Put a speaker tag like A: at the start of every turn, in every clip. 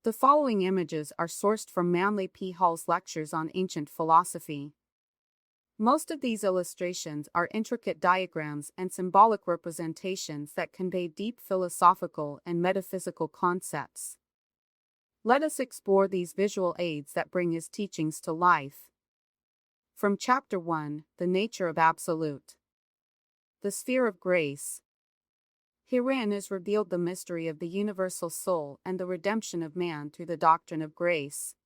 A: The following images are sourced from Manly P. Hall's lectures on ancient philosophy. Most of these illustrations are intricate diagrams and symbolic representations that convey deep philosophical and metaphysical concepts. Let us explore these visual aids that bring his teachings to life. From Chapter 1, The Nature of Absolute. The Sphere of Grace. Herein is revealed the mystery of the universal soul and the redemption of man through the doctrine of grace.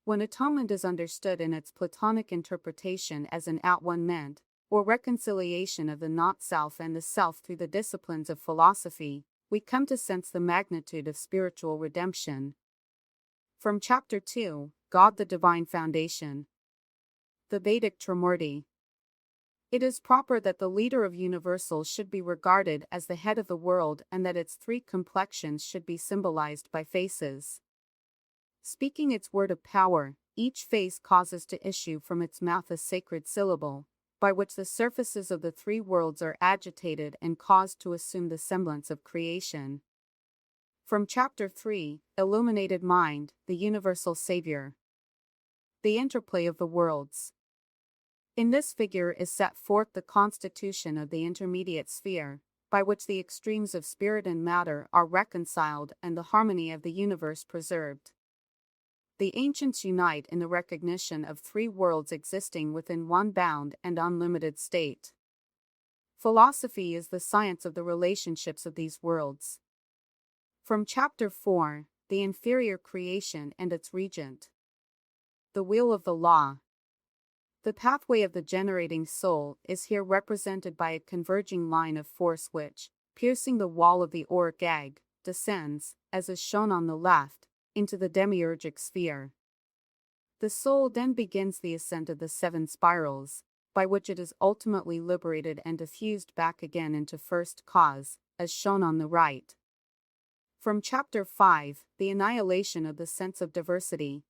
A: When atonement is understood in its Platonic interpretation as an at-one-ment, or reconciliation of the not-self and the self through the disciplines of philosophy, we come to sense the magnitude of spiritual redemption. From Chapter 2, God the Divine Foundation. The Vedic Trimurti. It is proper that the leader of universals should be regarded as the head of the world and that its three complexions should be symbolized by faces. Speaking its word of power, each face causes to issue from its mouth a sacred syllable, by which the surfaces of the three worlds are agitated and caused to assume the semblance of creation. From Chapter 3, Illuminated Mind, the Universal Savior. The Interplay of the Worlds. In this figure is set forth the constitution of the intermediate sphere, by which the extremes of spirit and matter are reconciled and the harmony of the universe preserved. The ancients unite in the recognition of three worlds existing within one bound and unlimited state. Philosophy is the science of the relationships of these worlds. From Chapter 4, The Inferior Creation and its Regent. The Wheel of the Law. The pathway of the generating soul is here represented by a converging line of force which, piercing the wall of the Orphic Egg, descends, as is shown on the left, into the demiurgic sphere. The soul then begins the ascent of the 7 spirals, by which it is ultimately liberated and diffused back again into first cause, as shown on the right. From Chapter 5, The Annihilation of the Sense of Diversity.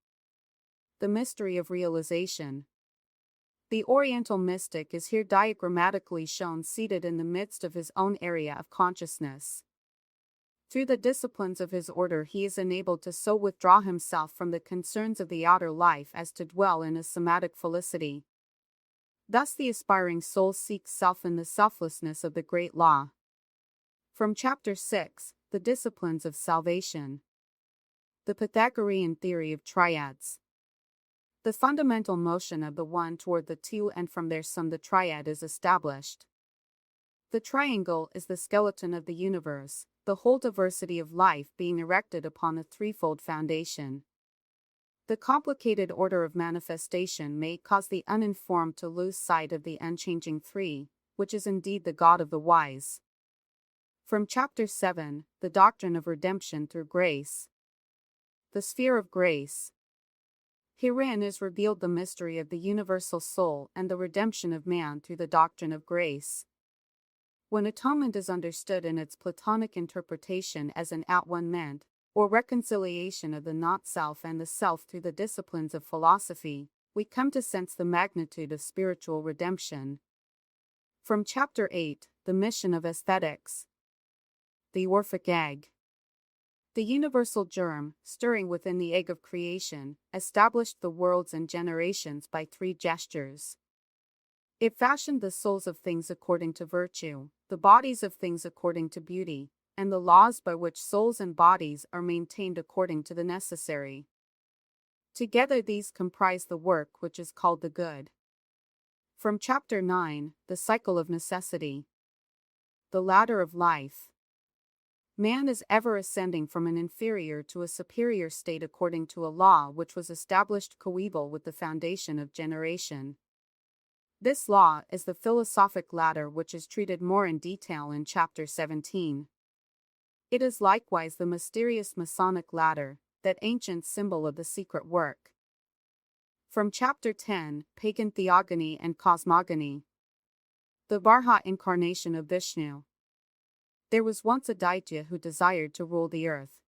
A: The Mystery of Realization. The Oriental mystic is here diagrammatically shown seated in the midst of his own area of consciousness. Through the disciplines of his order he is enabled to so withdraw himself from the concerns of the outer life as to dwell in a somatic felicity. Thus the aspiring soul seeks self in the selflessness of the great law. From Chapter 6, The Disciplines of Salvation. The Pythagorean Theory of Triads. The fundamental motion of the one toward the two, and from their sum the triad is established. The triangle is the skeleton of the universe, the whole diversity of life being erected upon a threefold foundation. The complicated order of manifestation may cause the uninformed to lose sight of the unchanging three, which is indeed the God of the wise. From Chapter 7, The Doctrine of Redemption through Grace. The Sphere of Grace. Herein is revealed the mystery of the universal soul and the redemption of man through the doctrine of grace. When atonement is understood in its Platonic interpretation as an at-one-ment, or reconciliation of the not-self and the self through the disciplines of philosophy, we come to sense the magnitude of spiritual redemption. From Chapter 8, The Mission of Aesthetics. The Orphic Egg. The universal germ, stirring within the egg of creation, established the worlds and generations by 3 gestures. It fashioned the souls of things according to virtue, the bodies of things according to beauty, and the laws by which souls and bodies are maintained according to the necessary. Together these comprise the work which is called the good. From Chapter 9, The Cycle of Necessity. The Ladder of Life. Man is ever ascending from an inferior to a superior state according to a law which was established coeval with the foundation of generation. This law is the philosophic ladder which is treated more in detail in Chapter 17. It is likewise the mysterious Masonic ladder, that ancient symbol of the secret work. From Chapter 10, Pagan Theogony and Cosmogony. The Varaha Incarnation of Vishnu. There was once a Daitya who desired to rule the earth.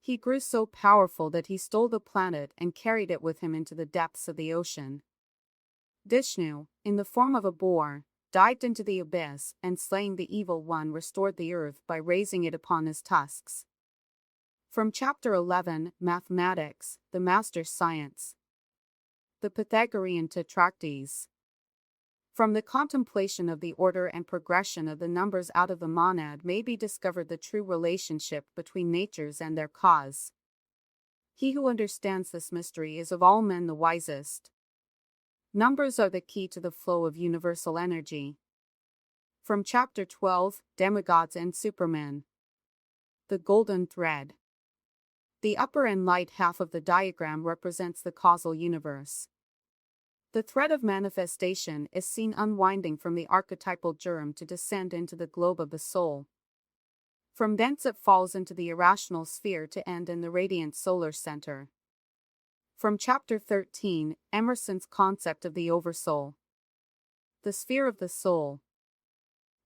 A: He grew so powerful that he stole the planet and carried it with him into the depths of the ocean. Vishnu, in the form of a boar, dived into the abyss and, slaying the evil one, restored the earth by raising it upon his tusks. From Chapter 11, Mathematics, the Master Science. The Pythagorean Tetractys. From the contemplation of the order and progression of the numbers out of the monad may be discovered the true relationship between natures and their cause. He who understands this mystery is of all men the wisest. Numbers are the key to the flow of universal energy. From Chapter 12, Demigods and Supermen. The Golden Thread. The upper and light half of the diagram represents the causal universe. The thread of manifestation is seen unwinding from the archetypal germ to descend into the globe of the soul. From thence it falls into the irrational sphere to end in the radiant solar center. From Chapter 13, Emerson's concept of the Oversoul. The sphere of the soul.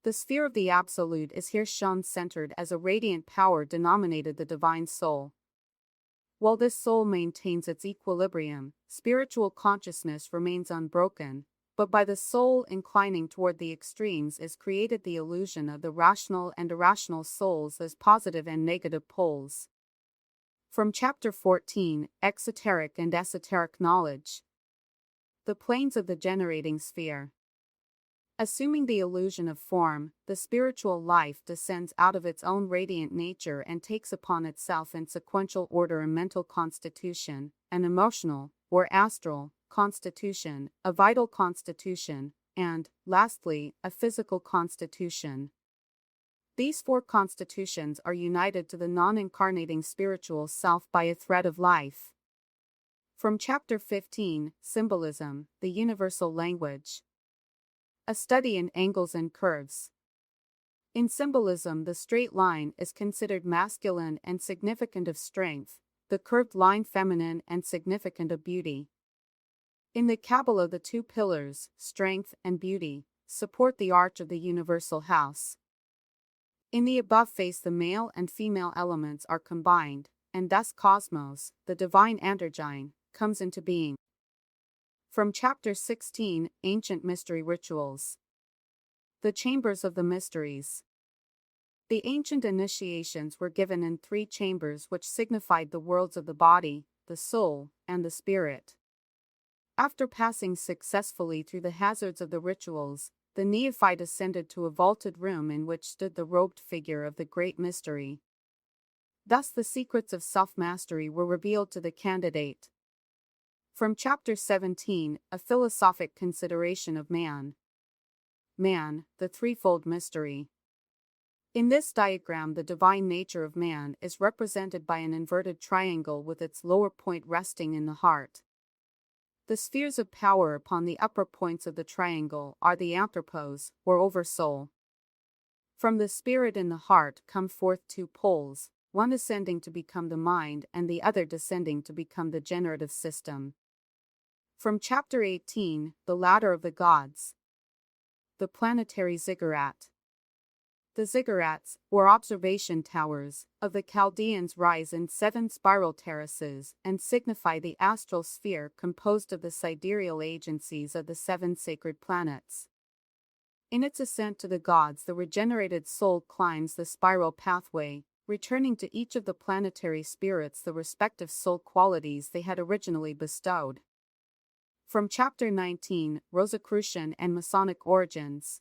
A: The sphere of the Absolute is here shown centered as a radiant power denominated the divine soul. While this soul maintains its equilibrium, spiritual consciousness remains unbroken, but by the soul inclining toward the extremes is created the illusion of the rational and irrational souls as positive and negative poles. From Chapter 14, Exoteric and Esoteric Knowledge. The planes of the generating sphere. Assuming the illusion of form, the spiritual life descends out of its own radiant nature and takes upon itself in sequential order a mental constitution, an emotional, or astral, constitution, a vital constitution, and, lastly, a physical constitution. These four constitutions are united to the non-incarnating spiritual self by a thread of life. From Chapter 15, Symbolism, the Universal Language. A study in angles and curves. In symbolism, the straight line is considered masculine and significant of strength, the curved line feminine and significant of beauty. In the Kabbalah, the two pillars, strength and beauty, support the arch of the universal house. In the above face, the male and female elements are combined, and thus cosmos, the divine androgyne, comes into being. From Chapter 16, Ancient Mystery Rituals. The Chambers of the Mysteries. The ancient initiations were given in 3 chambers which signified the worlds of the body, the soul, and the spirit. After passing successfully through the hazards of the rituals, the neophyte ascended to a vaulted room in which stood the robed figure of the great mystery. Thus the secrets of self-mastery were revealed to the candidate. From Chapter 17, A Philosophic Consideration of Man. Man, the Threefold Mystery. In this diagram, the divine nature of man is represented by an inverted triangle with its lower point resting in the heart. The spheres of power upon the upper points of the triangle are the anthropos, or oversoul. From the spirit in the heart come forth 2 poles, one ascending to become the mind and the other descending to become the generative system. From Chapter 18, The Ladder of the Gods. The Planetary Ziggurat. The ziggurats, or observation towers, of the Chaldeans rise in 7 spiral terraces and signify the astral sphere composed of the sidereal agencies of the 7 sacred planets. In its ascent to the gods, the regenerated soul climbs the spiral pathway, returning to each of the planetary spirits the respective soul qualities they had originally bestowed. From Chapter 19, Rosicrucian and Masonic Origins.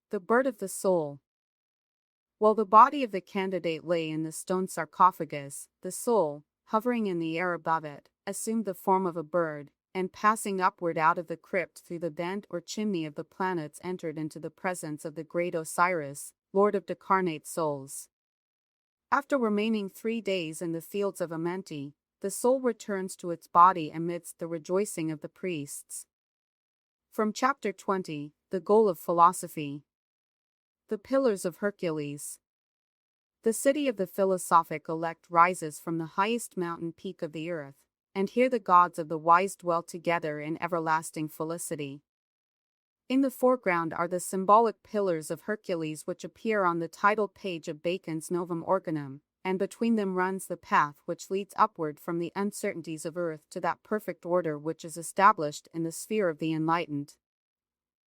A: The Bird of the Soul. While the body of the candidate lay in the stone sarcophagus, the soul, hovering in the air above it, assumed the form of a bird, and passing upward out of the crypt through the vent or chimney of the planets entered into the presence of the great Osiris, Lord of decarnate souls. After remaining 3 days in the fields of Amenti, the soul returns to its body amidst the rejoicing of the priests. From Chapter 20, The Goal of Philosophy. The Pillars of Hercules. The city of the philosophic elect rises from the highest mountain peak of the earth, and here the gods of the wise dwell together in everlasting felicity. In the foreground are the symbolic Pillars of Hercules which appear on the title page of Bacon's Novum Organum, and between them runs the path which leads upward from the uncertainties of earth to that perfect order which is established in the sphere of the enlightened.